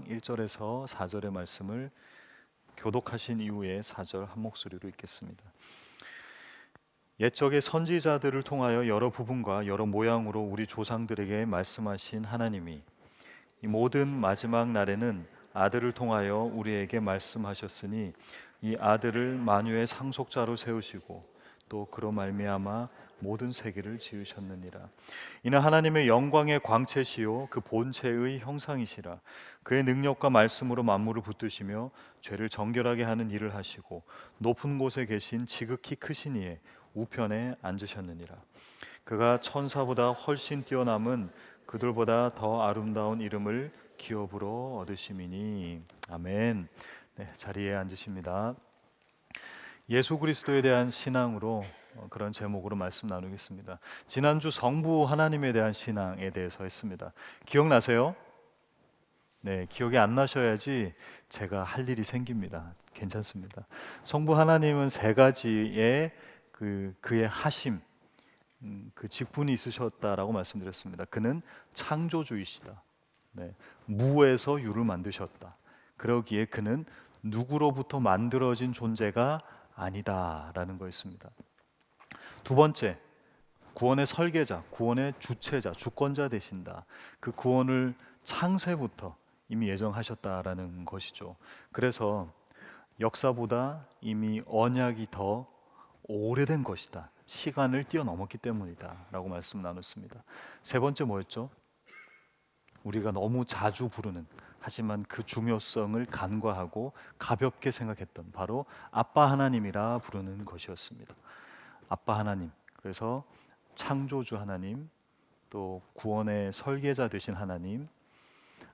1절에서 4절의 말씀을 교독하신 이후에 4절 한 목소리로 읽겠습니다. 옛적의 선지자들을 통하여 여러 부분과 여러 모양으로 우리 조상들에게 말씀하신 하나님이 이 모든 마지막 날에는 아들을 통하여 우리에게 말씀하셨으니 이 아들을 만유의 상속자로 세우시고 또 그로 말미암아 모든 세계를 지으셨느니라. 이는 하나님의 영광의 광채시요 그 본체의 형상이시라. 그의 능력과 말씀으로 만물을 붙드시며 죄를 정결하게 하는 일을 하시고 높은 곳에 계신 지극히 크신 이의 우편에 앉으셨느니라. 그가 천사보다 훨씬 뛰어남은 그들보다 더 아름다운 이름을 기업으로 얻으심이니. 아멘. 네, 자리에 앉으십니다. 예수 그리스도에 대한 신앙으로 그런 제목으로 말씀 나누겠습니다. 지난주 성부 하나님에 대한 신앙에 대해서 했습니다. 기억나세요? 네, 기억이 안 나셔야지 제가 할 일이 생깁니다. 괜찮습니다. 성부 하나님은 세 가지의 그의 하심, 그 직분이 있으셨다라고 말씀드렸습니다. 그는 창조주이시다. 네, 무에서 유를 만드셨다. 그러기에 그는 누구로부터 만들어진 존재가 아니다라는 거였습니다. 두 번째, 구원의 설계자, 구원의 주체자, 주권자 되신다. 그 구원을 창세부터 이미 예정하셨다라는 것이죠. 그래서 역사보다 이미 언약이 더 오래된 것이다. 시간을 뛰어넘었기 때문이다라고 말씀 나눴습니다. 세 번째 뭐였죠? 우리가 너무 자주 부르는, 하지만 그 중요성을 간과하고 가볍게 생각했던 바로 아빠 하나님이라 부르는 것이었습니다. 아빠 하나님, 그래서 창조주 하나님, 또 구원의 설계자 되신 하나님,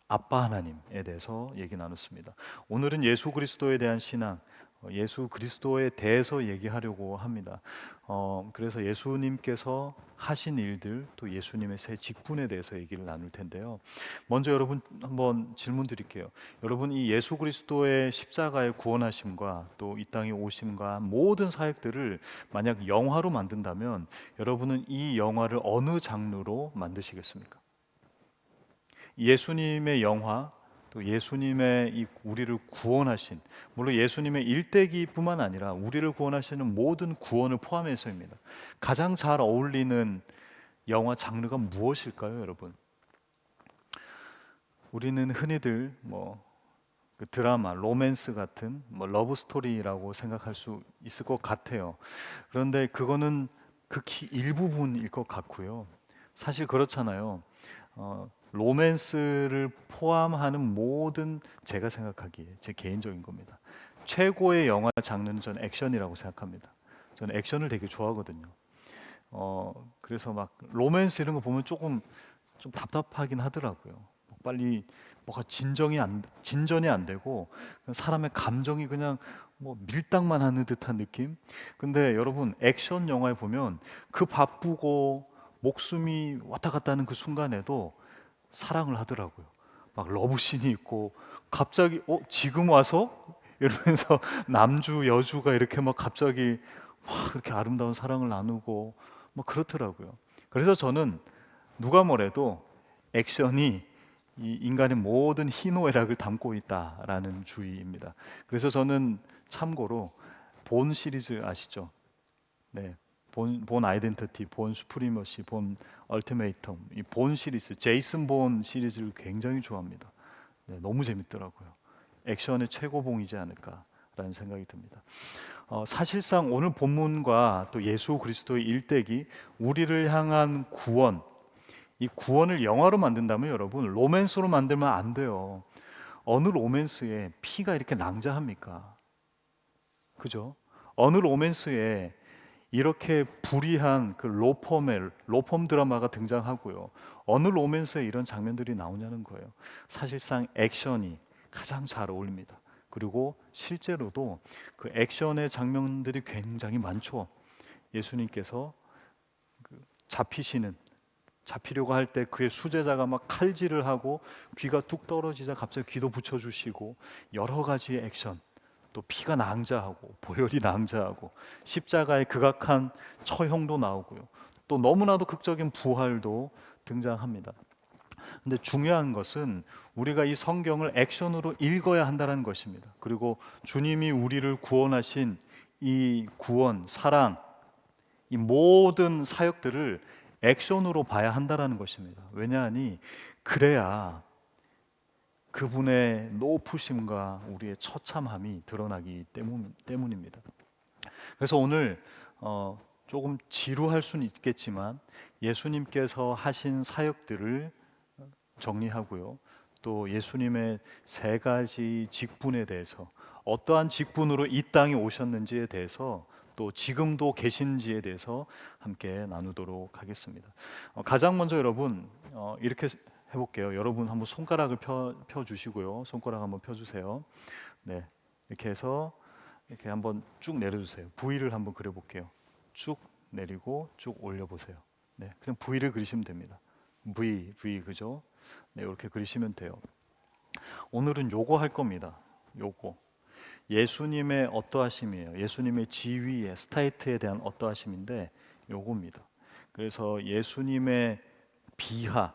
아빠 하나님에 대해서 얘기 나눴습니다. 오늘은 예수 그리스도에 대한 신앙, 예수 그리스도에 대해서 얘기하려고 합니다. 그래서 예수님께서 하신 일들, 또 예수님의 새 직분에 대해서 얘기를 나눌 텐데요. 먼저 여러분 한번 질문 드릴게요. 여러분, 이 예수 그리스도의 십자가의 구원하심과 또 이 땅에 오심과 모든 사역들을 만약 영화로 만든다면 여러분은 이 영화를 어느 장르로 만드시겠습니까? 예수님의 영화, 또 예수님의 이 우리를 구원하신, 물론 예수님의 일대기뿐만 아니라 우리를 구원하시는 모든 구원을 포함해서입니다. 가장 잘 어울리는 영화 장르가 무엇일까요, 여러분? 우리는 흔히들 그 드라마, 로맨스 같은 러브 스토리라고 생각할 수 있을 것 같아요. 그런데 그거는 극히 일부분일 것 같고요. 사실 그렇잖아요. 로맨스를 포함하는 모든, 제가 생각하기에 제 개인적인 겁니다. 최고의 영화 장르는 저는 액션이라고 생각합니다. 저는 액션을 되게 좋아하거든요. 그래서 막 로맨스 이런 거 보면 조금 좀 답답하긴 하더라고요. 빨리 뭐가 진전이 안 되고 사람의 감정이 그냥 밀당만 하는 듯한 느낌. 근데 여러분, 액션 영화에 보면 그 바쁘고 목숨이 왔다 갔다 하는 그 순간에도 사랑을 하더라고요. 막 러브씬이 있고 갑자기 지금 와서 이러면서 남주 여주가 이렇게 막 갑자기 막 그렇게 아름다운 사랑을 나누고 막 그렇더라고요. 그래서 저는 누가 뭐래도 액션이 이 인간의 모든 희노애락을 담고 있다라는 주의입니다. 그래서 저는 참고로 본 시리즈 아시죠? 네, 본 아이덴티티, 본 수프리머시, 본 얼티메이텀, 이 본 시리즈, 제이슨 본 시리즈를 굉장히 좋아합니다. 네, 너무 재밌더라고요. 액션의 최고봉이지 않을까라는 생각이 듭니다. 사실상 오늘 본문과 또 예수 그리스도의 일대기, 우리를 향한 구원, 이 구원을 영화로 만든다면 여러분, 로맨스로 만들면 안 돼요. 어느 로맨스에 피가 이렇게 낭자합니까? 그죠? 어느 로맨스에 이렇게 불의한 그 로펌 드라마가 등장하고요. 어느 로맨스에 이런 장면들이 나오냐는 거예요. 사실상 액션이 가장 잘 어울립니다. 그리고 실제로도 그 액션의 장면들이 굉장히 많죠. 예수님께서 잡히려고 할 때 그의 수제자가 막 칼질을 하고 귀가 뚝 떨어지자 갑자기 귀도 붙여주시고, 여러 가지의 액션, 또 피가 낭자하고 보혈이 낭자하고 십자가의 극악한 처형도 나오고요. 또 너무나도 극적인 부활도 등장합니다. 근데 중요한 것은 우리가 이 성경을 액션으로 읽어야 한다는 것입니다. 그리고 주님이 우리를 구원하신 이 구원, 사랑, 이 모든 사역들을 액션으로 봐야 한다는 것입니다. 왜냐하니 그래야 그분의 높으심과 우리의 처참함이 드러나기 때문입니다. 그래서 오늘 조금 지루할 수는 있겠지만 예수님께서 하신 사역들을 정리하고요. 또 예수님의 세 가지 직분에 대해서 어떠한 직분으로 이 땅에 오셨는지에 대해서 또 지금도 계신지에 대해서 함께 나누도록 하겠습니다. 가장 먼저 여러분 이렇게 해볼게요. 여러분 한번 손가락을 펴 주시고요. 손가락 한번 펴주세요. 네, 이렇게 해서 이렇게 한번 쭉 내려주세요. V를 한번 그려볼게요. 쭉 내리고 쭉 올려보세요. 네, 그냥 V를 그리시면 됩니다. V, 그죠? 네, 이렇게 그리시면 돼요. 오늘은 요거 할 겁니다. 요거. 예수님의 어떠하심이에요. 예수님의 지위의 스타이트에 대한 어떠하심인데 요겁니다. 그래서 예수님의 비하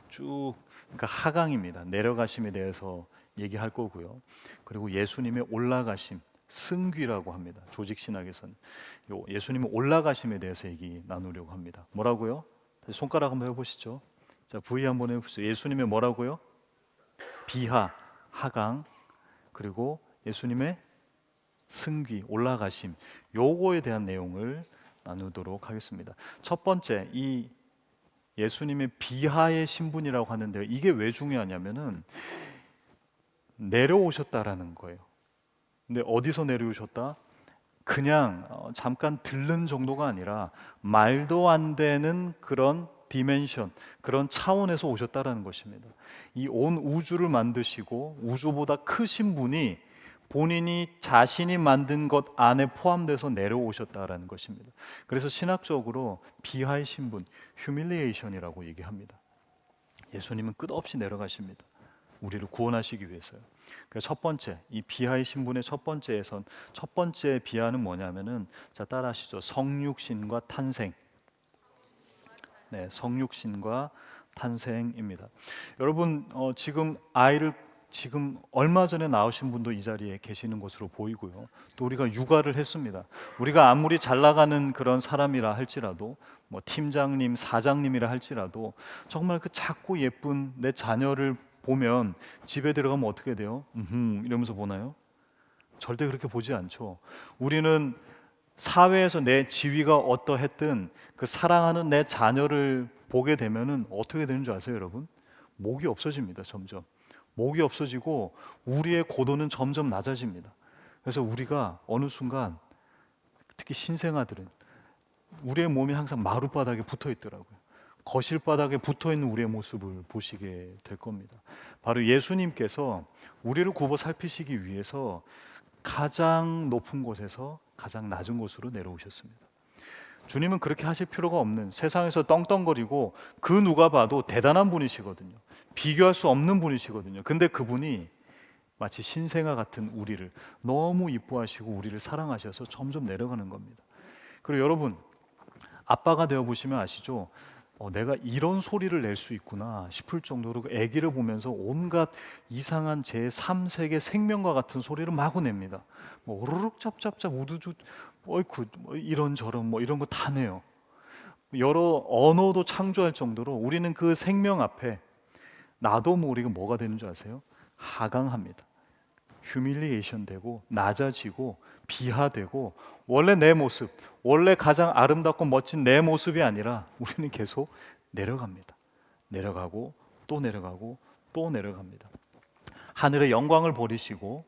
쭉 그러니까 하강입니다. 내려가심에 대해서 얘기할 거고요. 그리고 예수님의 올라가심, 승귀라고 합니다. 조직 신학에서는 예수님의 올라가심에 대해서 얘기 나누려고 합니다. 뭐라고요? 다시 손가락 한번 해보시죠. 자, V 한번 해보시죠. 예수님의 뭐라고요? 비하, 하강, 그리고 예수님의 승귀, 올라가심, 요거에 대한 내용을 나누도록 하겠습니다. 첫 번째, 이 예수님의 비하의 신분이라고 하는데요. 이게 왜 중요하냐면은 내려오셨다라는 거예요. 근데 어디서 내려오셨다? 그냥 잠깐 들른 정도가 아니라 말도 안 되는 그런 디멘션, 그런 차원에서 오셨다라는 것입니다. 이 온 우주를 만드시고 우주보다 크신 분이 본인이 자신이 만든 것 안에 포함돼서 내려오셨다라는 것입니다. 그래서 신학적으로 비하의 신분, 휴밀리에이션이라고 얘기합니다. 예수님은 끝없이 내려가십니다. 우리를 구원하시기 위해서요. 그래서 첫 번째, 이 비하의 신분의 첫 번째 비하는 뭐냐면은 자 따라하시죠. 성육신과 탄생. 네, 성육신과 탄생입니다. 여러분 지금 얼마 전에 나오신 분도 이 자리에 계시는 것으로 보이고요. 또 우리가 육아를 했습니다. 우리가 아무리 잘 나가는 그런 사람이라 할지라도 뭐 팀장님, 사장님이라 할지라도 정말 그 작고 예쁜 내 자녀를 보면 집에 들어가면 어떻게 돼요? 이러면서 보나요? 절대 그렇게 보지 않죠. 우리는 사회에서 내 지위가 어떠했든 그 사랑하는 내 자녀를 보게 되면은 어떻게 되는 줄 아세요, 여러분? 목이 없어집니다, 점점. 목이 없어지고 우리의 고도는 점점 낮아집니다. 그래서 우리가 어느 순간 특히 신생아들은 우리의 몸이 항상 마룻바닥에 붙어 있더라고요. 거실 바닥에 붙어 있는 우리의 모습을 보시게 될 겁니다. 바로 예수님께서 우리를 굽어 살피시기 위해서 가장 높은 곳에서 가장 낮은 곳으로 내려오셨습니다. 주님은 그렇게 하실 필요가 없는 세상에서 떵떵거리고 그 누가 봐도 대단한 분이시거든요. 비교할 수 없는 분이시거든요. 근데 그분이 마치 신생아 같은 우리를 너무 이뻐하시고 우리를 사랑하셔서 점점 내려가는 겁니다. 그리고 여러분 아빠가 되어 보시면 아시죠? 내가 이런 소리를 낼 수 있구나 싶을 정도로 그 아기를 보면서 온갖 이상한 제 3세계 생명과 같은 소리를 마구 냅니다. 뭐 오르륵 짭짭짭 우두두 어이쿠 뭐 이런저런 뭐 이런 거 다 내요. 여러 언어도 창조할 정도로 우리는 그 생명 앞에 나도 모르게 뭐가 되는 줄 아세요? 하강합니다. 휴밀리에이션 되고 낮아지고 비하되고 원래 내 모습, 원래 가장 아름답고 멋진 내 모습이 아니라 우리는 계속 내려갑니다. 내려가고 또 내려가고 또 내려갑니다. 하늘의 영광을 버리시고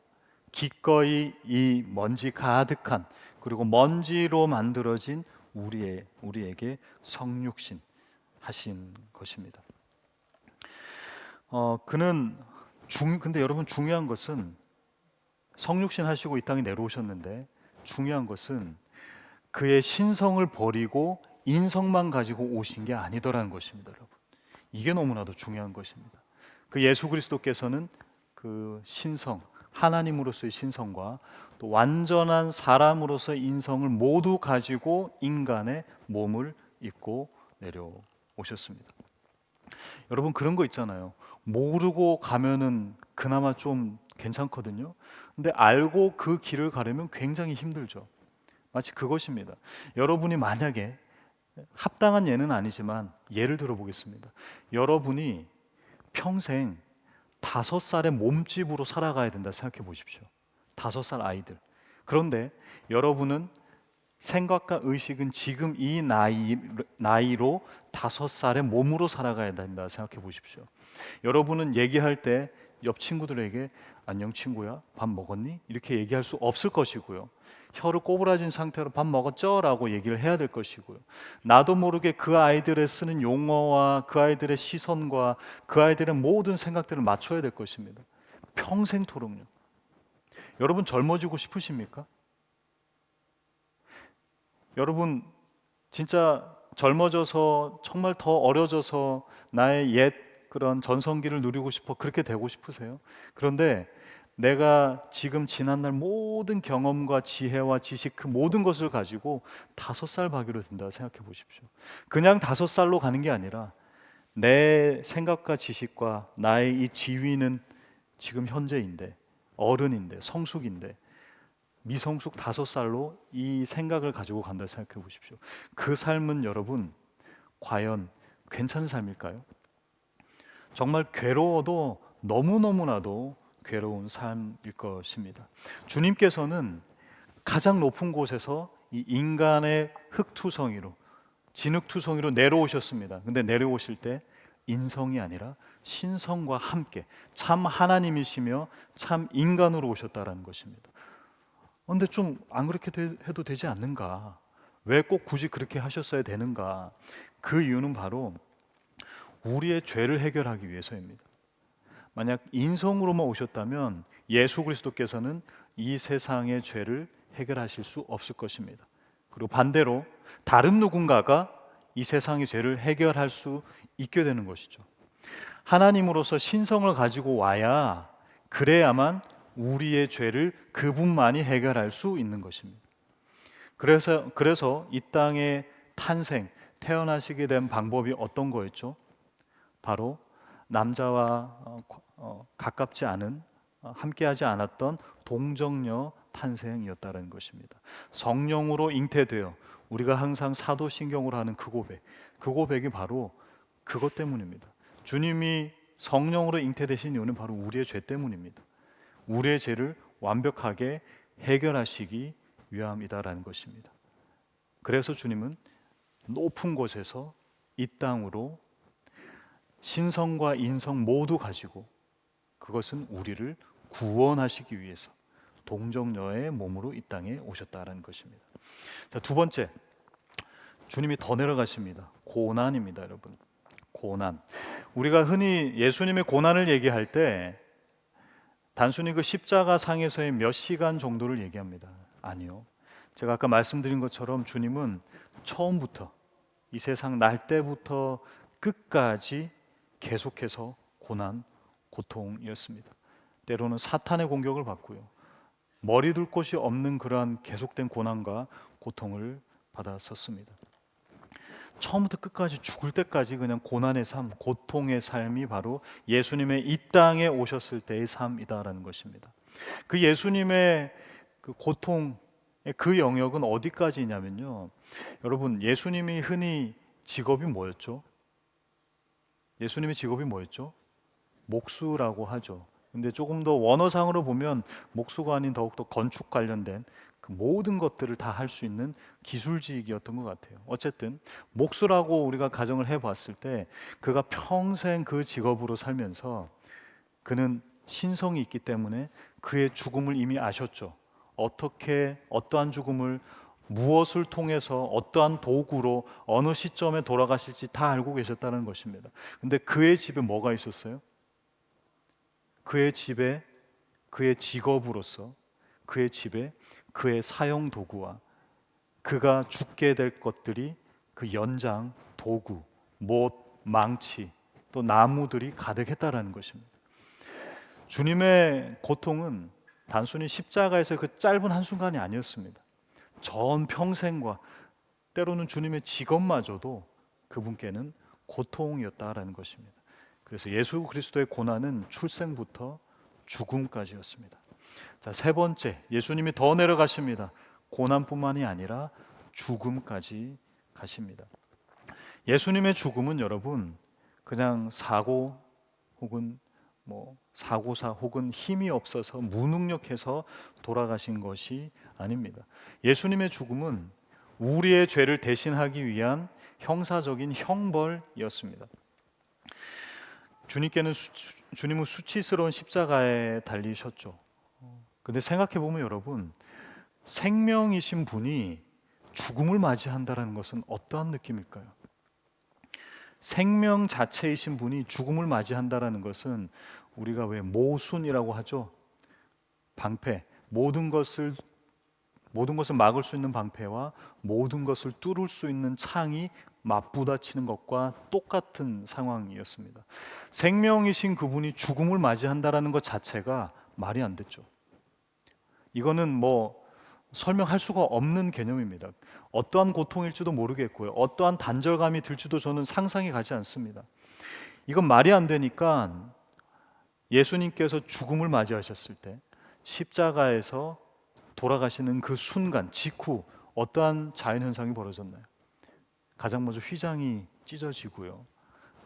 기꺼이 이 먼지 가득한 그리고 먼지로 만들어진 우리에게 성육신 하신 것입니다. 근데 여러분 중요한 것은 성육신 하시고 이 땅에 내려오셨는데 중요한 것은 그의 신성을 버리고 인성만 가지고 오신 게 아니더라는 것입니다, 여러분. 이게 너무나도 중요한 것입니다. 그 예수 그리스도께서는 그 신성, 하나님으로서의 신성과 또 완전한 사람으로서의 인성을 모두 가지고 인간의 몸을 입고 내려오셨습니다. 여러분 그런 거 있잖아요. 모르고 가면은 그나마 좀 괜찮거든요. 근데 알고 그 길을 가려면 굉장히 힘들죠. 마치 그것입니다. 여러분이 만약에 합당한 예는 아니지만 예를 들어 보겠습니다. 여러분이 평생 5살의 몸집으로 살아가야 된다 생각해 보십시오. 5살 아이들. 그런데 여러분은 생각과 의식은 지금 이 나이로 5살의 몸으로 살아가야 된다 생각해 보십시오. 여러분은 얘기할 때 옆 친구들에게 안녕 친구야 밥 먹었니? 이렇게 얘기할 수 없을 것이고요. 혀를 꼬부라진 상태로 밥 먹었죠? 라고 얘기를 해야 될 것이고요. 나도 모르게 그 아이들의 쓰는 용어와 그 아이들의 시선과 그 아이들의 모든 생각들을 맞춰야 될 것입니다. 평생토록요. 여러분 젊어지고 싶으십니까? 여러분 진짜 젊어져서 정말 더 어려져서 나의 옛 그런 전성기를 누리고 싶어 그렇게 되고 싶으세요? 그런데 내가 지금 지난날 모든 경험과 지혜와 지식 그 모든 것을 가지고 5살 박이로 든다 생각해 보십시오. 그냥 5살로 가는 게 아니라 내 생각과 지식과 나의 이 지위는 지금 현재인데 어른인데 성숙인데 미성숙 5살로 이 생각을 가지고 간다 생각해 보십시오. 그 삶은 여러분 과연 괜찮은 삶일까요? 정말 괴로워도 너무너무나도 괴로운 삶일 것입니다. 주님께서는 가장 높은 곳에서 이 인간의 흙투성이로 진흙투성이로 내려오셨습니다. 근데 내려오실 때 인성이 아니라 신성과 함께 참 하나님이시며 참 인간으로 오셨다라는 것입니다. 근데 좀 안 그렇게 해도 되지 않는가? 왜 꼭 굳이 그렇게 하셨어야 되는가? 그 이유는 바로 우리의 죄를 해결하기 위해서입니다. 만약 인성으로만 오셨다면 예수 그리스도께서는 이 세상의 죄를 해결하실 수 없을 것입니다. 그리고 반대로 다른 누군가가 이 세상의 죄를 해결할 수 있게 되는 것이죠. 하나님으로서 신성을 가지고 와야 그래야만 우리의 죄를 그분만이 해결할 수 있는 것입니다. 그래서 이 땅에 태어나시게 된 방법이 어떤 거였죠? 바로 남자와 가깝지 않은 함께하지 않았던 동정녀 탄생이었다는 것입니다. 성령으로 잉태되어 우리가 항상 사도신경으로 하는 그 고백이 바로 그것 때문입니다. 주님이 성령으로 잉태되신 이유는 바로 우리의 죄 때문입니다. 우리의 죄를 완벽하게 해결하시기 위함이다라는 것입니다. 그래서 주님은 높은 곳에서 이 땅으로 신성과 인성 모두 가지고 그것은 우리를 구원하시기 위해서 동정녀의 몸으로 이 땅에 오셨다라는 것입니다. 자, 두 번째, 주님이 더 내려가십니다. 고난입니다, 여러분. 고난. 우리가 흔히 예수님의 고난을 얘기할 때 단순히 그 십자가 상에서의 몇 시간 정도를 얘기합니다. 아니요. 제가 아까 말씀드린 것처럼 주님은 처음부터 이 세상 날 때부터 끝까지 계속해서 고난, 고통이었습니다. 때로는 사탄의 공격을 받고요. 머리 둘 곳이 없는 그러한 계속된 고난과 고통을 받았었습니다. 처음부터 끝까지 죽을 때까지 그냥 고난의 삶, 고통의 삶이 바로 예수님의 이 땅에 오셨을 때의 삶이다라는 것입니다. 그 예수님의 그 고통의 그 영역은 어디까지냐면요. 여러분, 예수님이 흔히 직업이 뭐였죠? 예수님의 직업이 뭐였죠? 목수라고 하죠. 근데 조금 더 원어상으로 보면 목수가 아닌 더욱더 건축 관련된 그 모든 것들을 다 할 수 있는 기술직이었던 것 같아요. 어쨌든 목수라고 우리가 가정을 해봤을 때 그가 평생 그 직업으로 살면서 그는 신성이 있기 때문에 그의 죽음을 이미 아셨죠. 어떻게 어떠한 죽음을 무엇을 통해서 어떠한 도구로 어느 시점에 돌아가실지 다 알고 계셨다는 것입니다. 근데 그의 집에 뭐가 있었어요? 그의 집에 그의 직업으로서 그의 집에 그의 사용 도구와 그가 죽게 될 것들이 그 연장, 도구, 못, 망치, 또 나무들이 가득했다라는 것입니다. 주님의 고통은 단순히 십자가에서 그 짧은 한순간이 아니었습니다. 전 평생과 때로는 주님의 직업마저도 그분께는 고통이었다라는 것입니다. 그래서 예수 그리스도의 고난은 출생부터 죽음까지였습니다. 자, 세 번째, 예수님이 더 내려가십니다. 고난뿐만이 아니라 죽음까지 가십니다. 예수님의 죽음은 여러분 그냥 사고 혹은 사고사 혹은 힘이 없어서 무능력해서 돌아가신 것이 아닙니다. 예수님의 죽음은 우리의 죄를 대신하기 위한 형사적인 형벌이었습니다. 주님은 수치스러운 십자가에 달리셨죠. 근데 생각해 보면 여러분, 생명이신 분이 죽음을 맞이한다는 것은 어떠한 느낌일까요? 생명 자체이신 분이 죽음을 맞이한다는 것은 우리가 왜 모순이라고 하죠. 방패, 모든 것을 막을 수 있는 방패와 모든 것을 뚫을 수 있는 창이 맞부딪히는 것과 똑같은 상황이었습니다. 생명이신 그분이 죽음을 맞이한다는 것 자체가 말이 안 됐죠. 이거는 설명할 수가 없는 개념입니다. 어떠한 고통일지도 모르겠고요. 어떠한 단절감이 들지도 저는 상상이 가지 않습니다. 이건 말이 안 되니까 예수님께서 죽음을 맞이하셨을 때 십자가에서 돌아가시는 그 순간 직후 어떠한 자연현상이 벌어졌나요? 가장 먼저 휘장이 찢어지고요.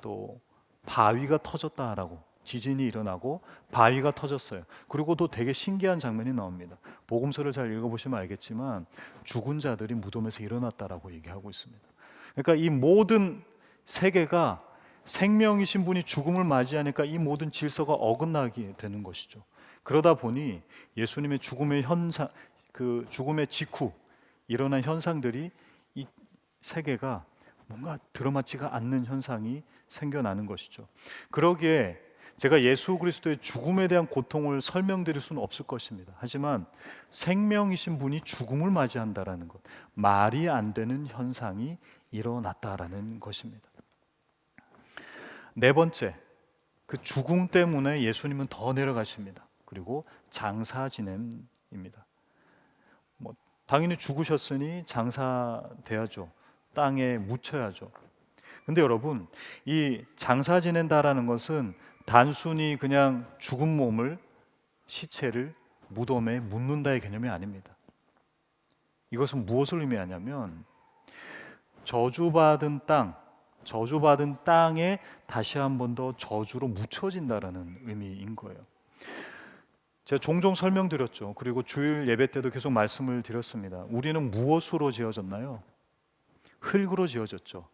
또 바위가 터졌다라고, 지진이 일어나고 바위가 터졌어요. 그리고 또 되게 신기한 장면이 나옵니다. 복음서를 잘 읽어보시면 알겠지만 죽은 자들이 무덤에서 일어났다라고 얘기하고 있습니다. 그러니까 이 모든 세계가 생명이신 분이 죽음을 맞이하니까 이 모든 질서가 어긋나게 되는 것이죠. 그러다 보니 예수님의 죽음의 현상, 그 죽음의 직후 일어난 현상들이 이 세계가 뭔가 들어맞지가 않는 현상이 생겨나는 것이죠. 그러기에 제가 예수 그리스도의 죽음에 대한 고통을 설명드릴 수는 없을 것입니다. 하지만 생명이신 분이 죽음을 맞이한다라는 것, 말이 안 되는 현상이 일어났다라는 것입니다. 네 번째, 그 죽음 때문에 예수님은 더 내려가십니다. 그리고 장사 지냄입니다. 당연히 죽으셨으니 장사돼야죠. 땅에 묻혀야죠. 근데 여러분, 이 장사 지낸다라는 것은 단순히 그냥 죽은 몸을, 시체를 무덤에 묻는다의 개념이 아닙니다. 이것은 무엇을 의미하냐면 저주받은 땅에 다시 한 번 더 저주로 묻혀진다라는 의미인 거예요. 제가 종종 설명드렸죠. 그리고 주일 예배 때도 계속 말씀을 드렸습니다. 우리는 무엇으로 지어졌나요? 흙으로 지어졌죠.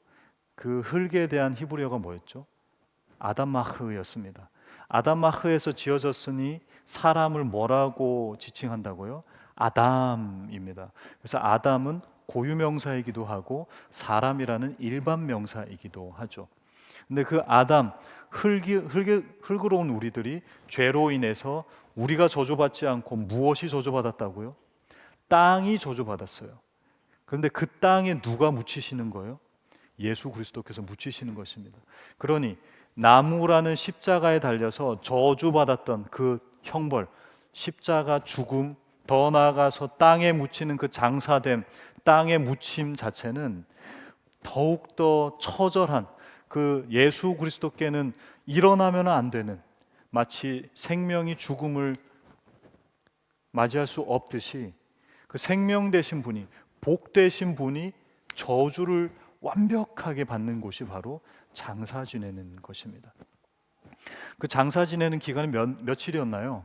그 흙에 대한 히브리어가 뭐였죠? 아담마흐였습니다. 아담마흐에서 지어졌으니 사람을 뭐라고 지칭한다고요? 아담입니다. 그래서 아담은 고유명사이기도 하고 사람이라는 일반 명사이기도 하죠. 근데 그 아담, 흙으로 온 우리들이 죄로 인해서 우리가 저주받지 않고 무엇이 저주받았다고요? 땅이 저주받았어요. 그런데 그 땅에 누가 묻히시는 거예요? 예수 그리스도께서 묻히시는 것입니다. 그러니 나무라는 십자가에 달려서 저주받았던 그 형벌, 십자가 죽음, 더 나아가서 땅에 묻히는 그 장사됨, 땅에 묻힘 자체는 더욱더 처절한, 그 예수 그리스도께는 일어나면 안 되는, 마치 생명이 죽음을 맞이할 수 없듯이 그 생명 되신 분이, 복 되신 분이 저주를 완벽하게 받는 곳이 바로 장사 지내는 것입니다. 그 장사 지내는 기간이 며칠이었나요?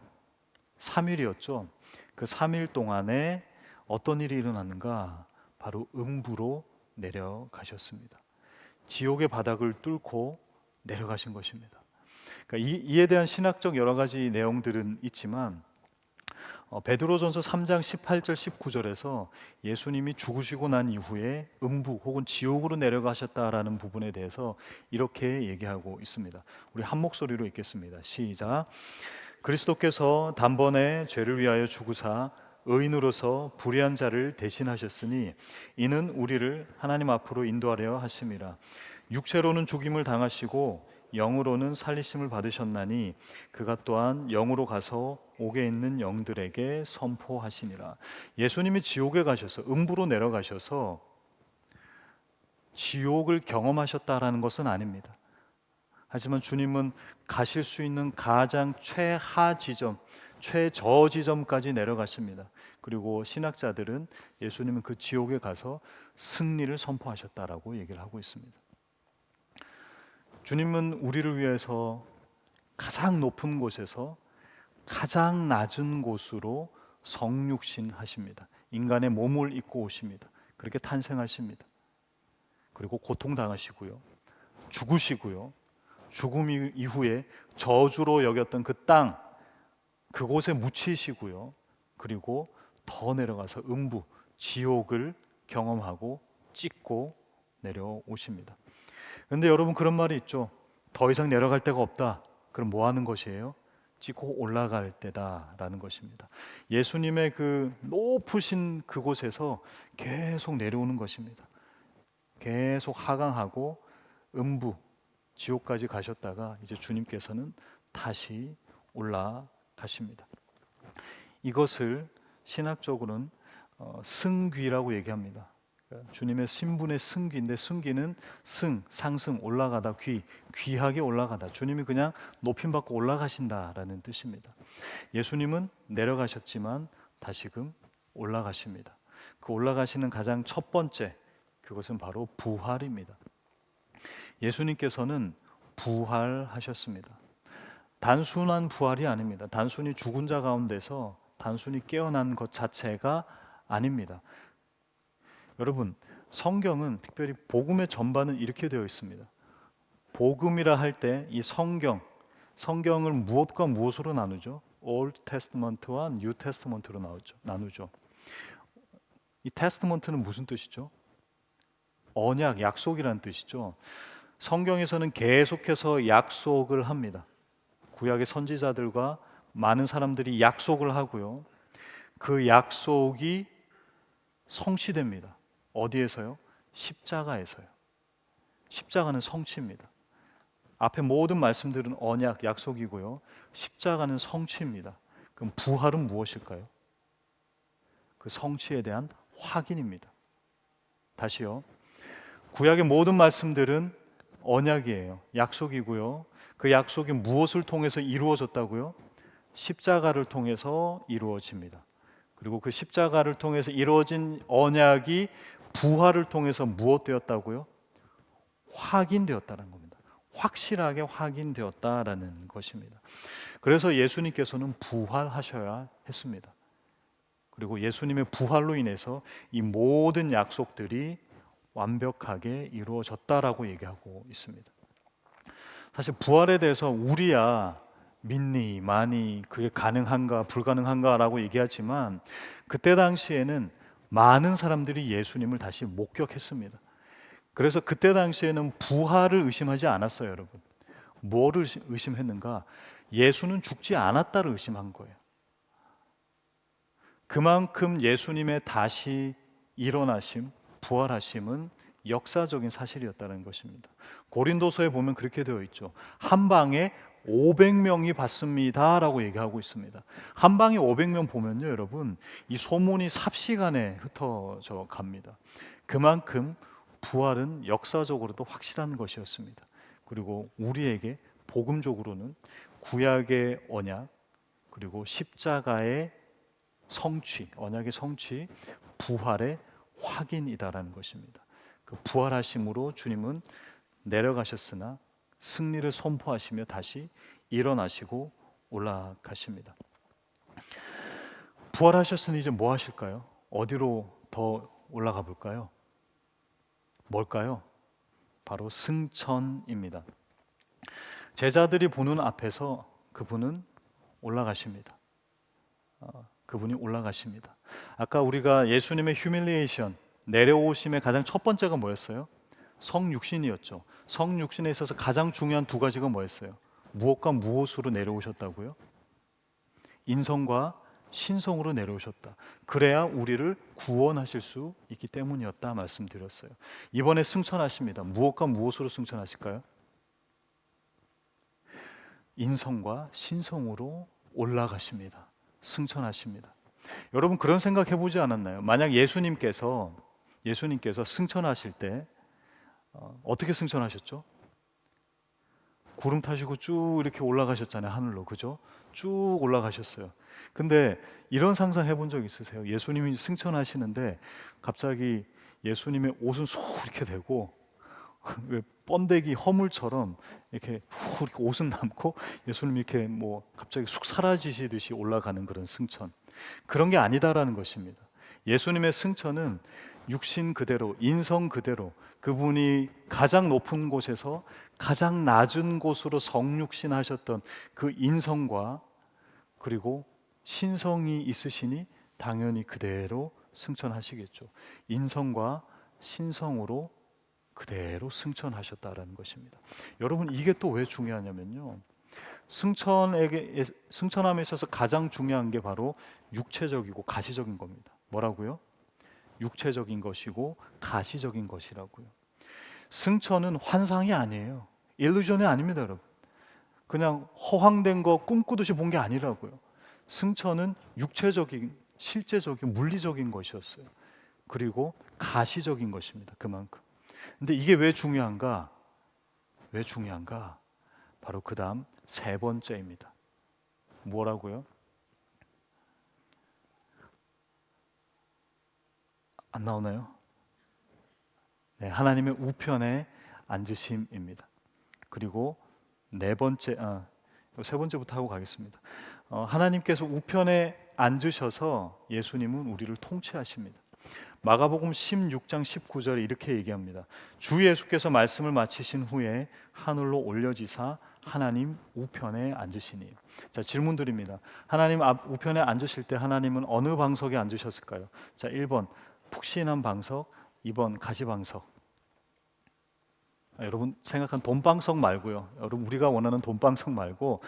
3일이었죠. 그 3일 동안에 어떤 일이 일어났는가? 바로 음부로 내려가셨습니다. 지옥의 바닥을 뚫고 내려가신 것입니다. 그러니까 이에 대한 신학적 여러 가지 내용들은 있지만 베드로전서 3장 18절 19절에서 예수님이 죽으시고 난 이후에 음부 혹은 지옥으로 내려가셨다라는 부분에 대해서 이렇게 얘기하고 있습니다. 우리 한 목소리로 읽겠습니다. 시작. 그리스도께서 단번에 죄를 위하여 죽으사 의인으로서 불의한 자를 대신하셨으니 이는 우리를 하나님 앞으로 인도하려 하심이라. 육체로는 죽임을 당하시고 영으로는 살리심을 받으셨나니 그가 또한 영으로 가서 옥에 있는 영들에게 선포하시니라. 예수님이 지옥에 가셔서 음부로 내려가셔서 지옥을 경험하셨다라는 것은 아닙니다. 하지만 주님은 가실 수 있는 가장 최하 지점, 최저 지점까지 내려가십니다. 그리고 신학자들은 예수님은 그 지옥에 가서 승리를 선포하셨다라고 얘기를 하고 있습니다. 주님은 우리를 위해서 가장 높은 곳에서 가장 낮은 곳으로 성육신 하십니다. 인간의 몸을 입고 오십니다. 그렇게 탄생하십니다. 그리고 고통당하시고요, 죽으시고요, 죽음 이후에 저주로 여겼던 그 땅, 그곳에 묻히시고요, 그리고 더 내려가서 음부, 지옥을 경험하고 찍고 내려오십니다. 그런데 여러분, 그런 말이 있죠. 더 이상 내려갈 데가 없다. 그럼 뭐 하는 것이에요? 찍고 올라갈 때다라는 것입니다. 예수님의 그 높으신 그곳에서 계속 내려오는 것입니다. 계속 하강하고 음부, 지옥까지 가셨다가 이제 주님께서는 다시 올라가십니다. 이것을 신학적으로는 승귀라고 얘기합니다. 그러니까 주님의 신분의 승귀인데, 승귀는 상승, 올라가다, 귀하게 올라가다. 주님이 그냥 높임받고 올라가신다라는 뜻입니다. 예수님은 내려가셨지만 다시금 올라가십니다. 그 올라가시는 가장 첫 번째, 그것은 바로 부활입니다. 예수님께서는 부활하셨습니다. 단순한 부활이 아닙니다. 단순히 죽은 자 가운데서 단순히 깨어난 것 자체가 아닙니다. 여러분, 성경은, 특별히 복음의 전반은 이렇게 되어 있습니다. 복음이라 할 때 이 성경을 무엇과 무엇으로 나누죠? Old Testament와 New Testament로 나누죠. 이 Testament는 무슨 뜻이죠? 언약, 약속이라는 뜻이죠. 성경에서는 계속해서 약속을 합니다. 구약의 선지자들과 많은 사람들이 약속을 하고요, 그 약속이 성취됩니다. 어디에서요? 십자가에서요. 십자가는 성취입니다. 앞에 모든 말씀들은 언약, 약속이고요, 십자가는 성취입니다. 그럼 부활은 무엇일까요? 그 성취에 대한 확인입니다. 다시요. 구약의 모든 말씀들은 언약이에요. 약속이고요. 그 약속이 무엇을 통해서 이루어졌다고요? 십자가를 통해서 이루어집니다. 그리고 그 십자가를 통해서 이루어진 언약이 부활을 통해서 무엇 되었다고요? 확인되었다는 겁니다. 확실하게 확인되었다라는 것입니다. 그래서 예수님께서는 부활하셔야 했습니다. 그리고 예수님의 부활로 인해서 이 모든 약속들이 완벽하게 이루어졌다라고 얘기하고 있습니다. 사실 부활에 대해서 우리야 믿니, 마니, 그게 가능한가, 불가능한가라고 얘기하지만, 그때 당시에는 많은 사람들이 예수님을 다시 목격했습니다. 그래서 그때 당시에는 부활을 의심하지 않았어요, 여러분. 뭐를 의심했는가? 예수는 죽지 않았다를 의심한 거예요. 그만큼 예수님의 다시 일어나심, 부활하심은 역사적인 사실이었다는 것입니다. 고린도서에 보면 그렇게 되어 있죠. 한 방에 500명이 받습니다라고 얘기하고 있습니다. 한 방에 500명 보면요, 여러분, 이 소문이 삽시간에 흩어져 갑니다. 그만큼 부활은 역사적으로도 확실한 것이었습니다. 그리고 우리에게 복음적으로는 구약의 언약, 그리고 십자가의 성취, 언약의 성취, 부활의 확인이다라는 것입니다. 그 부활하심으로 주님은 내려가셨으나 승리를 선포하시며 다시 일어나시고 올라가십니다. 부활하셨으니 이제 뭐 하실까요? 어디로 더 올라가 볼까요? 뭘까요? 바로 승천입니다. 제자들이 보는 앞에서 그분은 올라가십니다. 그분이 올라가십니다. 아까 우리가 예수님의 휴밀리에이션, 내려오심의 가장 첫 번째가 뭐였어요? 성육신이었죠. 성육신에 있어서 가장 중요한 두 가지가 뭐였어요? 무엇과 무엇으로 내려오셨다고요? 인성과 신성으로 내려오셨다. 그래야 우리를 구원하실 수 있기 때문이었다 말씀드렸어요. 이번에 승천하십니다. 무엇과 무엇으로 승천하실까요? 인성과 신성으로 올라가십니다. 승천하십니다. 여러분, 그런 생각 해보지 않았나요? 만약 예수님께서 승천하실 때 어떻게 승천하셨죠? 구름 타시고 쭉 이렇게 올라가셨잖아요, 하늘로. 그죠? 쭉 올라가셨어요. 근데 이런 상상 해본 적 있으세요? 예수님이 승천하시는데 갑자기 예수님의 옷은 쑥 이렇게 되고 왜 번데기 허물처럼 이렇게 후 이렇게 옷은 남고 예수님이 이렇게 뭐 갑자기 쑥 사라지시듯이 올라가는 그런 승천. 그런 게 아니다라는 것입니다. 예수님의 승천은 육신 그대로, 인성 그대로 그분이 가장 높은 곳에서 가장 낮은 곳으로 성육신하셨던 그 인성과 그리고 신성이 있으시니 당연히 그대로 승천하시겠죠. 인성과 신성으로 그대로 승천하셨다라는 것입니다. 여러분 이게 또 왜 중요하냐면요. 승천함에 있어서 가장 중요한 게 바로 육체적이고 가시적인 겁니다. 뭐라고요? 육체적인 것이고 가시적인 것이라고요. 승천은 환상이 아니에요. 일루전이 아닙니다, 여러분. 그냥 허황된 거 꿈꾸듯이 본 게 아니라고요. 승천은 육체적인, 실제적인, 물리적인 것이었어요. 그리고 가시적인 것입니다. 그만큼. 근데 이게 왜 중요한가? 왜 중요한가? 바로 그 다음 세 번째입니다. 뭐라고요? 안 나오나요? 네, 하나님의 우편에 앉으심입니다. 그리고 네 번째, 세 번째부터 하고 가겠습니다. 하나님께서 우편에 앉으셔서 예수님은 우리를 통치하십니다. 마가복음 16장 19절에 이렇게 얘기합니다. 주 예수께서 말씀을 마치신 후에 하늘로 올려지사 하나님 우편에 앉으시니. 자, 질문 드립니다. 하나님 우편에 앉으실 때 하나님은 어느 방석에 앉으셨을까요? 자, 1번 푹신한 방석, 2번 가시방석. 여러분 생각한 돈방석 말고요. 여러분 우리가 원하는 돈방석 말고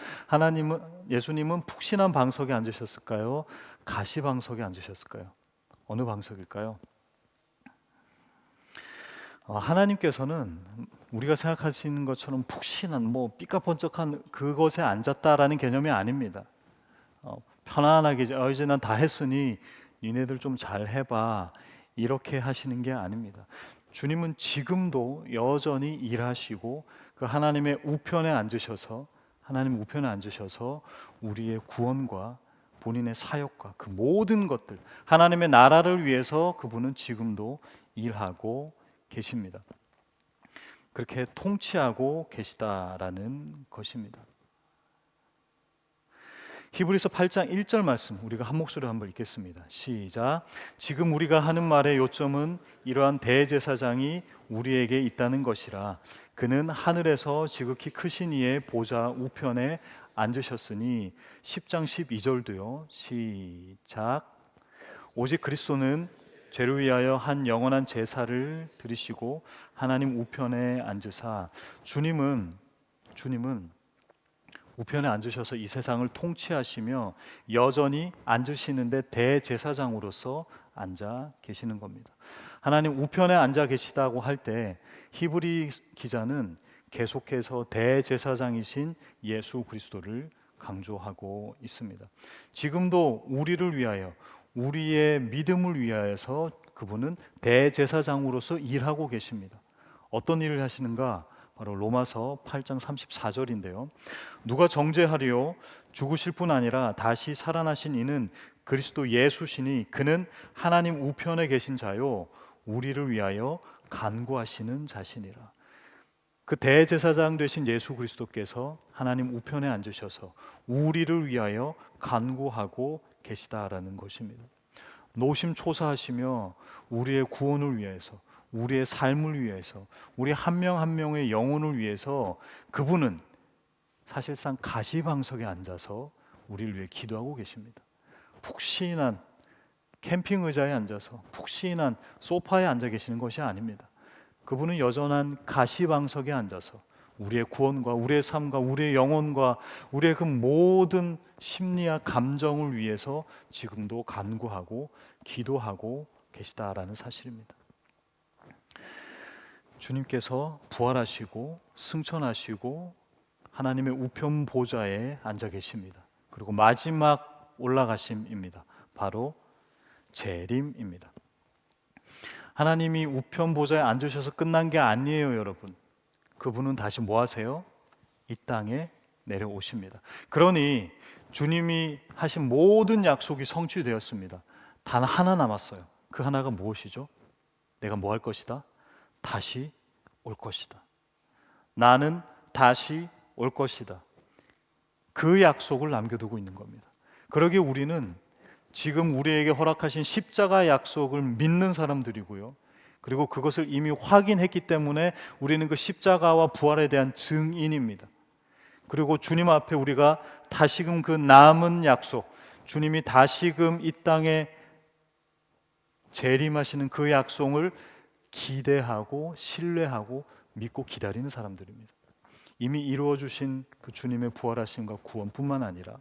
예수님은 푹신한 방석에 앉으셨을까요? 가시방석에 앉으셨을까요? 어느 방석일까요? 하나님께서는 우리가 생각하시는 것처럼 푹신한 뭐 삐까번쩍한 그것에 앉았다라는 개념이 아닙니다. 편안하게 이제 난 다 했으니 니네들 좀 잘 해봐 이렇게 하시는 게 아닙니다. 주님은 지금도 여전히 일하시고 그 하나님 우편에 앉으셔서 우리의 구원과 본인의 사역과 그 모든 것들 하나님의 나라를 위해서 그분은 지금도 일하고 계십니다. 그렇게 통치하고 계시다라는 것입니다. 히브리서 8장 1절 말씀 우리가 한 목소리로 한번 읽겠습니다. 시작. 지금 우리가 하는 말의 요점은 이러한 대제사장이 우리에게 있다는 것이라. 그는 하늘에서 지극히 크신 이의 보좌 우편에 앉으셨으니 10장 12절도요. 시작. 오직 그리스도는 죄를 위하여 한 영원한 제사를 드리시고 하나님 우편에 앉으사. 주님은 우편에 앉으셔서 이 세상을 통치하시며 여전히 앉으시는데 대제사장으로서 앉아 계시는 겁니다. 하나님 우편에 앉아 계시다고 할 때 히브리 기자는 계속해서 대제사장이신 예수 그리스도를 강조하고 있습니다. 지금도 우리를 위하여 우리의 믿음을 위하여서 그분은 대제사장으로서 일하고 계십니다. 어떤 일을 하시는가? 바로 로마서 8장 34절인데요. 누가 정죄하리요? 죽으실 뿐 아니라 다시 살아나신 이는 그리스도 예수시니 그는 하나님 우편에 계신 자요 우리를 위하여 간구하시는 자시니라. 그 대제사장 되신 예수 그리스도께서 하나님 우편에 앉으셔서 우리를 위하여 간구하고 계시다라는 것입니다. 노심초사하시며 우리의 구원을 위해서 우리의 삶을 위해서 우리 한 명 한 명의 영혼을 위해서 그분은 사실상 가시방석에 앉아서 우리를 위해 기도하고 계십니다. 푹신한 캠핑 의자에 앉아서 푹신한 소파에 앉아 계시는 것이 아닙니다. 그분은 여전한 가시방석에 앉아서 우리의 구원과 우리의 삶과 우리의 영혼과 우리의 그 모든 심리와 감정을 위해서 지금도 간구하고 기도하고 계시다라는 사실입니다. 주님께서 부활하시고 승천하시고 하나님의 우편 보좌에 앉아 계십니다. 그리고 마지막 올라가심입니다. 바로 재림입니다. 하나님이 우편 보좌에 앉으셔서 끝난 게 아니에요, 여러분. 그분은 다시 뭐 하세요? 이 땅에 내려오십니다. 그러니 주님이 하신 모든 약속이 성취되었습니다. 단 하나 남았어요. 그 하나가 무엇이죠? 내가 뭐 할 것이다? 다시 올 것이다. 나는 다시 올 것이다. 그 약속을 남겨두고 있는 겁니다. 그러기에 우리는 지금 우리에게 허락하신 십자가 약속을 믿는 사람들이고요. 그리고 그것을 이미 확인했기 때문에 우리는 그 십자가와 부활에 대한 증인입니다. 그리고 주님 앞에 우리가 다시금 그 남은 약속, 주님이 다시금 이 땅에 재림하시는 그 약속을 기대하고 신뢰하고 믿고 기다리는 사람들입니다. 이미 이루어 주신 그 주님의 부활하심과 구원뿐만 아니라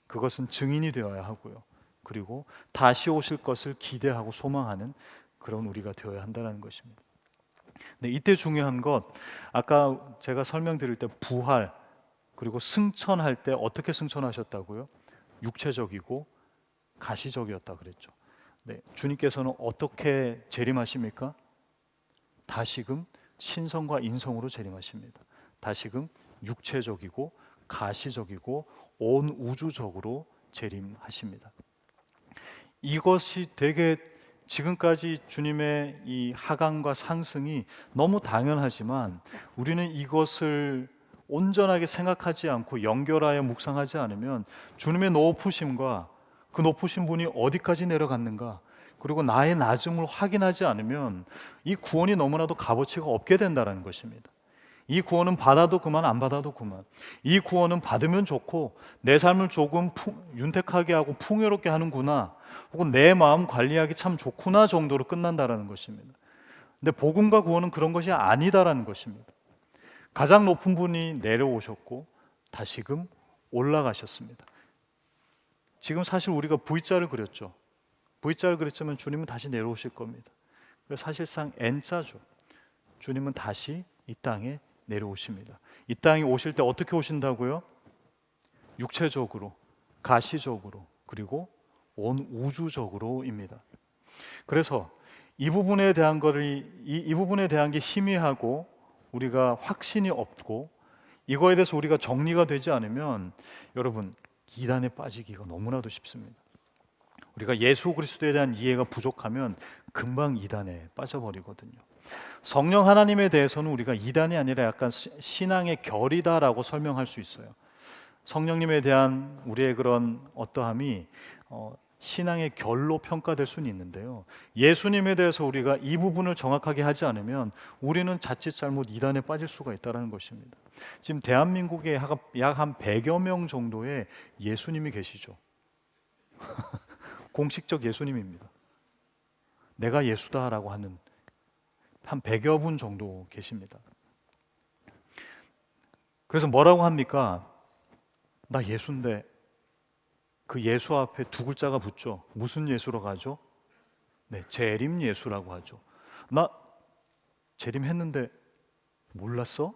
그것은 증인이 되어야 하고요. 그리고 다시 오실 것을 기대하고 소망하는 그런 우리가 되어야 한다는 것입니다. 네, 이때 중요한 것, 아까 제가 설명드릴 때 부활 그리고 승천할 때 어떻게 승천하셨다고요? 육체적이고 가시적이었다 그랬죠. 네, 주님께서는 어떻게 재림하십니까? 다시금 신성과 인성으로 재림하십니다. 다시금 육체적이고 가시적이고 온 우주적으로 재림하십니다. 이것이 되게 지금까지 주님의 이 하강과 상승이 너무 당연하지만 우리는 이것을 온전하게 생각하지 않고 연결하여 묵상하지 않으면 주님의 높으심과 그 높으신 분이 어디까지 내려갔는가, 그리고 나의 낮음을 확인하지 않으면 이 구원이 너무나도 값어치가 없게 된다는 것입니다. 이 구원은 받아도 그만 안 받아도 그만. 이 구원은 받으면 좋고 내 삶을 조금 윤택하게 하고 풍요롭게 하는구나, 혹은 내 마음 관리하기 참 좋구나 정도로 끝난다라는 것입니다. 근데 복음과 구원은 그런 것이 아니다라는 것입니다. 가장 높은 분이 내려오셨고 다시금 올라가셨습니다. 지금 사실 우리가 V자를 그렸죠. V자를 그렸지만 주님은 다시 내려오실 겁니다. 사실상 N자죠. 주님은 다시 이 땅에 내려오십니다. 이 땅에 오실 때 어떻게 오신다고요? 육체적으로, 가시적으로, 그리고 온 우주적으로입니다. 그래서 이 부분에 대한 거를 이 부분에 대한 게 희미하고 우리가 확신이 없고 이거에 대해서 우리가 정리가 되지 않으면 여러분 이단에 빠지기가 너무나도 쉽습니다. 우리가 예수 그리스도에 대한 이해가 부족하면 금방 이단에 빠져버리거든요. 성령 하나님에 대해서는 우리가 이단이 아니라 약간 신앙의 결이다라고 설명할 수 있어요. 성령님에 대한 우리의 그런 어떠함이 신앙의 결로 평가될 수는 있는데요. 예수님에 대해서 우리가 이 부분을 정확하게 하지 않으면 우리는 자칫 잘못 이단에 빠질 수가 있다는 것입니다. 지금 대한민국에 약 한 100여 명 정도의 예수님이 계시죠. 공식적 예수님입니다. 내가 예수다라고 하는 한 100여 분 정도 계십니다. 그래서 뭐라고 합니까? 나 예수인데 그 예수 앞에 두 글자가 붙죠. 무슨 예수로 가죠? 네, 재림 예수라고 하죠. 나 재림했는데 몰랐어?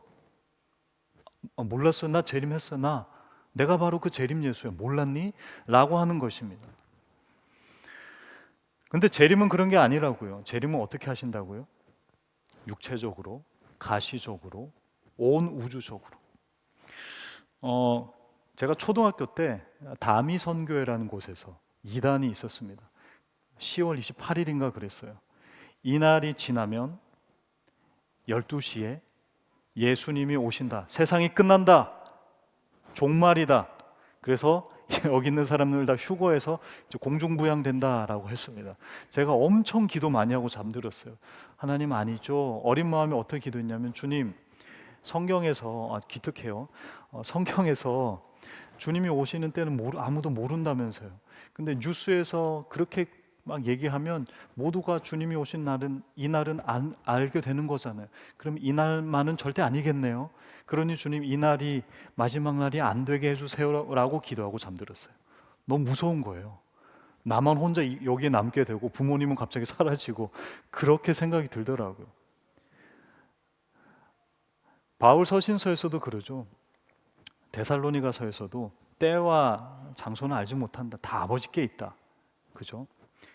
몰랐어. 나 재림했어. 내가 바로 그 재림 예수야. 몰랐니? 라고 하는 것입니다. 근데 재림은 그런 게 아니라고요. 재림은 어떻게 하신다고요? 육체적으로, 가시적으로, 온 우주적으로. 제가 초등학교 때 다미 선교회라는 곳에서 이단이 있었습니다. 10월 28일인가 그랬어요. 이날이 지나면 12시에 예수님이 오신다. 세상이 끝난다. 종말이다. 그래서 여기 있는 사람들 다 휴거해서 공중부양된다라고 했습니다. 제가 엄청 기도 많이 하고 잠들었어요. 하나님 아니죠. 어린 마음에 어떻게 기도했냐면 주님, 성경에서 기특해요. 성경에서 주님이 오시는 때는 아무도 모른다면서요. 근데 뉴스에서 그렇게 막 얘기하면 모두가 주님이 오신 날은 이 날은 알게 되는 거잖아요. 그럼 이 날만은 절대 아니겠네요. 그러니 주님 이 날이 마지막 날이 안 되게 해주세요라고 기도하고 잠들었어요. 너무 무서운 거예요. 나만 혼자 여기에 남게 되고 부모님은 갑자기 사라지고 그렇게 생각이 들더라고요. 바울 서신서에서도 그러죠. 데살로니가서에서도 때와 장소는 알지 못한다. 다 아버지께 있다. 그죠?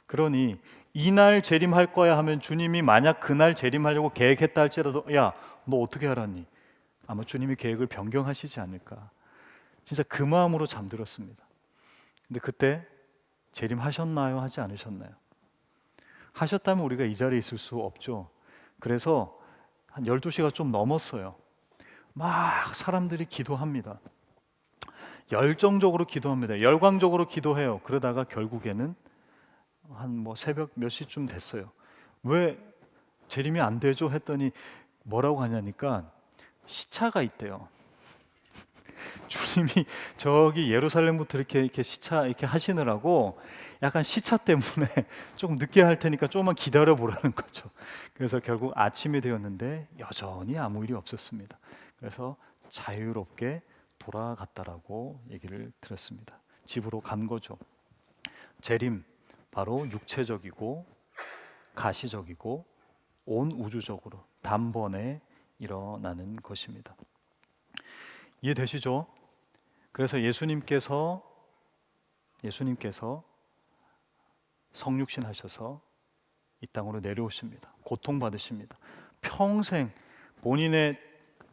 그러니 이날 재림할 거야 하면 주님이 만약 그날 재림하려고 계획했다 할지라도 야, 너 어떻게 알았니? 아마 주님이 계획을 변경하시지 않을까. 진짜 그 마음으로 잠들었습니다. 근데 그때 재림하셨나요? 하지 않으셨나요? 하셨다면 우리가 이 자리에 있을 수 없죠. 그래서 한 12시가 좀 넘었어요. 막 사람들이 기도합니다. 열정적으로 기도합니다. 열광적으로 기도해요. 그러다가 결국에는 한 뭐 새벽 몇 시쯤 됐어요. 왜 재림이 안 되죠? 했더니 뭐라고 하냐니까 시차가 있대요. 주님이 저기 예루살렘부터 이렇게 시차 이렇게 하시느라고 약간 시차 때문에 조금 늦게 할 테니까 조금만 기다려 보라는 거죠. 그래서 결국 아침이 되었는데 여전히 아무 일이 없었습니다. 그래서 자유롭게 돌아갔다라고 얘기를 들었습니다. 집으로 간 거죠. 재림 바로 육체적이고 가시적이고 온 우주적으로 단번에 일어나는 것입니다. 이해되시죠? 그래서 예수님께서 성육신 하셔서 이 땅으로 내려오십니다. 고통받으십니다. 평생 본인의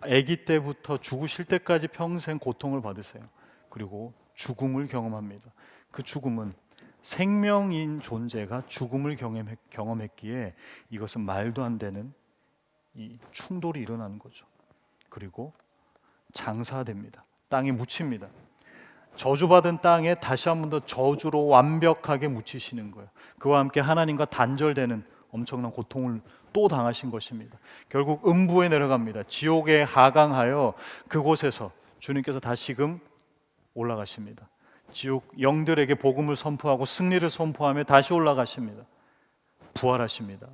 아기 때부터 죽으실 때까지 평생 고통을 받으세요. 그리고 죽음을 경험합니다. 그 죽음은 생명인 존재가 죽음을 경험했기에 이것은 말도 안 되는 이 충돌이 일어나는 거죠. 그리고 장사됩니다. 땅에 묻힙니다. 저주받은 땅에 다시 한 번 더 저주로 완벽하게 묻히시는 거예요. 그와 함께 하나님과 단절되는 엄청난 고통을 또 당하신 것입니다. 결국 음부에 내려갑니다. 지옥에 하강하여 그곳에서 주님께서 다시금 올라가십니다. 지옥 영들에게 복음을 선포하고 승리를 선포하며 다시 올라가십니다. 부활하십니다.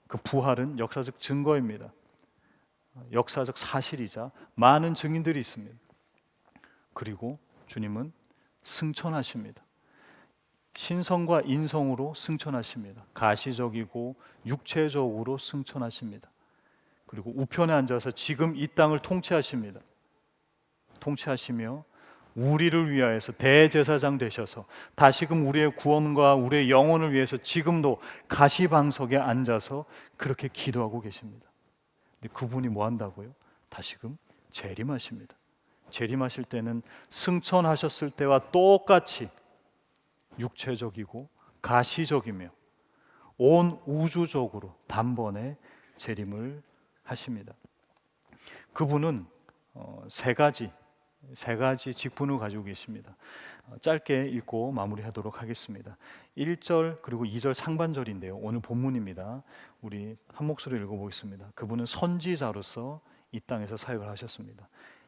그 부활은 역사적 증거입니다. 역사적 사실이자 많은 증인들이 있습니다. 그리고 주님은 승천하십니다. 신성과 인성으로 승천하십니다. 가시적이고 육체적으로 승천하십니다. 그리고 우편에 앉아서 지금 이 땅을 통치하십니다. 통치하시며 우리를 위하여서 대제사장 되셔서 다시금 우리의 구원과 우리의 영혼을 위해서 지금도 가시방석에 앉아서 그렇게 기도하고 계십니다. 근데 그분이 뭐 한다고요? 다시금 재림하십니다. 재림하실 때는 승천하셨을 때와 똑같이 육체적이고 가시적이며 온 우주적으로 단번에 재림을 하십니다. 그분은 세 가지 직분을 가지고 계십니다. 짧게 읽고 마무리하도록 하겠습니다. 1절 그리고 2절 상반절인데요. 오늘 본문입니다. 우리 한 목소리 읽어보겠습니다. 그분은 선지자로서 이 땅에서 사역을 하셨습니다.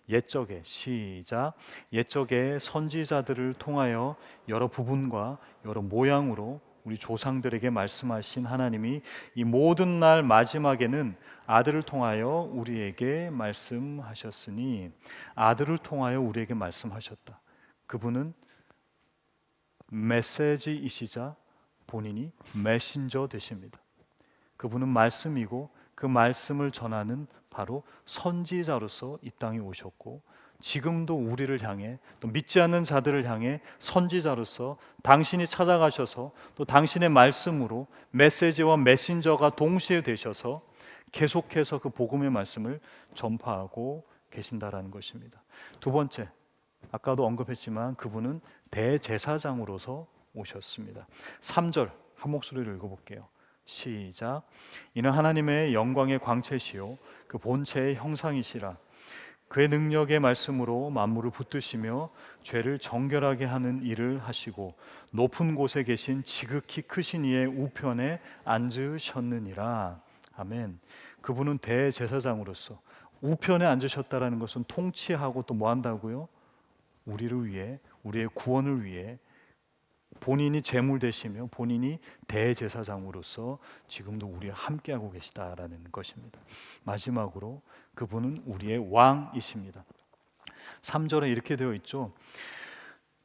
옛적에 시작 옛적에 선지자들을 통하여 여러 부분과 여러 모양으로 우리 조상들에게 말씀하신 하나님이 이 모든 날 마지막에는 아들을 통하여 우리에게 말씀하셨으니 아들을 통하여 우리에게 말씀하셨다. 그분은 메시지이시자 본인이 메신저 되십니다. 그분은 말씀이고 그 말씀을 전하는 바로 선지자로서 이 땅에 오셨고 지금도 우리를 향해 또 믿지 않는 자들을 향해 선지자로서 당신이 찾아가셔서 또 당신의 말씀으로 메시지와 메신저가 동시에 되셔서 계속해서 그 복음의 말씀을 전파하고 계신다라는 것입니다. 두 번째, 아까도 언급했지만 그분은 대제사장으로서 오셨습니다. 3절 한 목소리로 읽어볼게요. 시작. 이는 하나님의 영광의 광채시요 그 본체의 형상이시라. 그의 능력의 말씀으로 만물을 붙드시며 죄를 정결하게 하는 일을 하시고 높은 곳에 계신 지극히 크신 이의 우편에 앉으셨느니라. 아멘. 그분은 대제사장으로서 우편에 앉으셨다라는 것은 통치하고 또 뭐 한다고요? 우리를 위해 우리의 구원을 위해 본인이 제물 되시며 본인이 대제사장으로서 지금도 우리와 함께하고 계시다라는 것입니다. 마지막으로 그분은 우리의 왕이십니다. 3절에 이렇게 되어 있죠.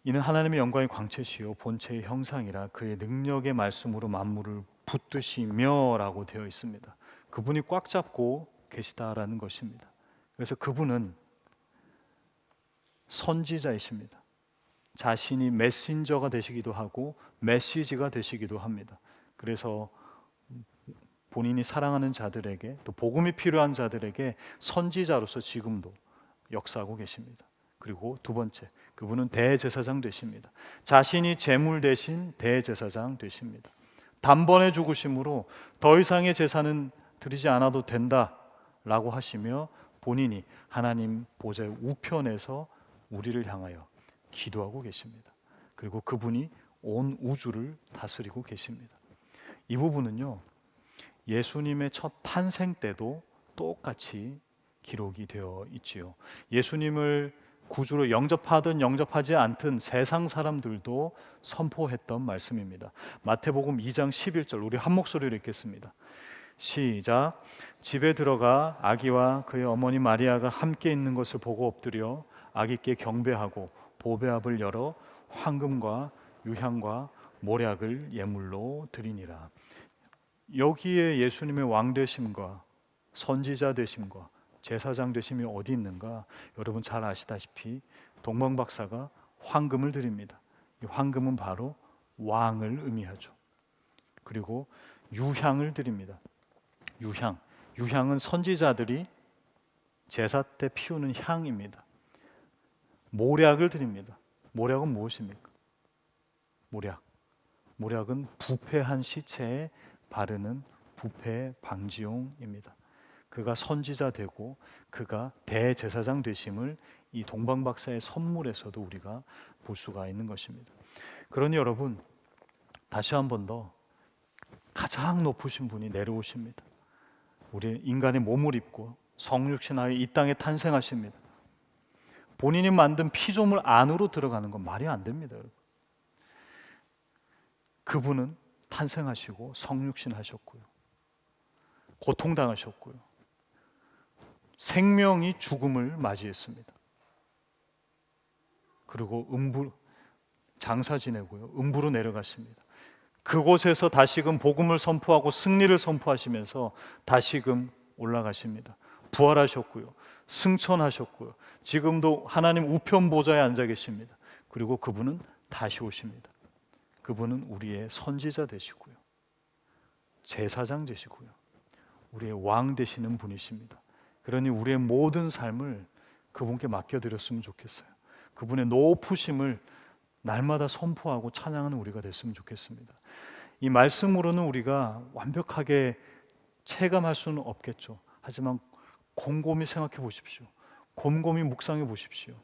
이는 하나님의 영광의 광채시요 본체의 형상이라 그의 능력의 말씀으로 만물을 붙드시며 라고 되어 있습니다. 그분이 꽉 잡고 계시다라는 것입니다. 그래서 그분은 선지자이십니다. 자신이 메신저가 되시기도 하고 메시지가 되시기도 합니다. 그래서 본인이 사랑하는 자들에게, 또 복음이 필요한 자들에게 선지자로서 지금도 역사하고 계십니다. 그리고 두 번째, 그분은 대제사장 되십니다. 자신이 제물 대신 대제사장 되십니다. 단번에 죽으심으로 더 이상의 제사는 드리지 않아도 된다라고 하시며 본인이 하나님 보좌의 우편에서 우리를 향하여 기도하고 계십니다. 그리고 그분이 온 우주를 다스리고 계십니다. 이 부분은요, 예수님의 첫 탄생 때도 똑같이 기록이 되어 있지요. 예수님을 구주로 영접하든 영접하지 않든 세상 사람들도 선포했던 말씀입니다. 마태복음 2장 11절, 우리 한 목소리로 읽겠습니다. 시작. 집에 들어가 아기와 그의 어머니 마리아가 함께 있는 것을 보고 엎드려 아기께 경배하고 보배압을 열어 황금과 유향과 모략을 예물로 드리니라. 여기에 예수님의 왕되심과 선지자 되심과 제사장 되심이 어디 있는가? 여러분 잘 아시다시피 동방박사가 황금을 드립니다. 이 황금은 바로 왕을 의미하죠. 그리고 유향을 드립니다. 유향은 선지자들이 제사 때 피우는 향입니다. 모략을 드립니다. 모략은 무엇입니까? 모략은 부패한 시체에 바르는 부패 방지용입니다. 그가 선지자 되고 그가 대제사장 되심을 이 동방박사의 선물에서도 우리가 볼 수가 있는 것입니다. 그러니 여러분, 다시 한 번 더 가장 높으신 분이 내려오십니다. 우리 인간의 몸을 입고 성육신하여 이 땅에 탄생하십니다. 본인이 만든 피조물 안으로 들어가는 건 말이 안 됩니다. 여러분. 그분은 탄생하시고 성육신하셨고요, 고통당하셨고요, 생명이 죽음을 맞이했습니다. 그리고 장사 지내고요, 음부로 내려가십니다. 그곳에서 다시금 복음을 선포하고 승리를 선포하시면서 다시금 올라가십니다. 부활하셨고요, 승천하셨고요, 지금도 하나님 우편 보좌에 앉아 계십니다. 그리고 그분은 다시 오십니다. 그분은 우리의 선지자 되시고요, 제사장 되시고요, 우리의 왕 되시는 분이십니다. 그러니 우리의 모든 삶을 그분께 맡겨드렸으면 좋겠어요. 그분의 높으심을 날마다 선포하고 찬양하는 우리가 됐으면 좋겠습니다. 이 말씀으로는 우리가 완벽하게 체감할 수는 없겠죠. 하지만 곰곰이 생각해 보십시오. 곰곰이 묵상해 보십시오.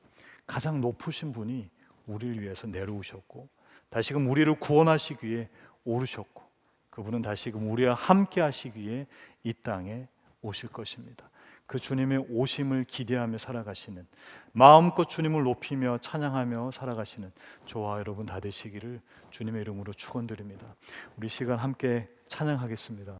가장 높으신 분이 우리를 위해서 내려오셨고 다시금 우리를 구원하시기 위해 오르셨고 그분은 다시금 우리와 함께 하시기 위해 이 땅에 오실 것입니다. 그 주님의 오심을 기대하며 살아가시는, 마음껏 주님을 높이며 찬양하며 살아가시는 저와 여러분 다 되시기를 주님의 이름으로 축원드립니다. 우리 시간 함께 찬양하겠습니다.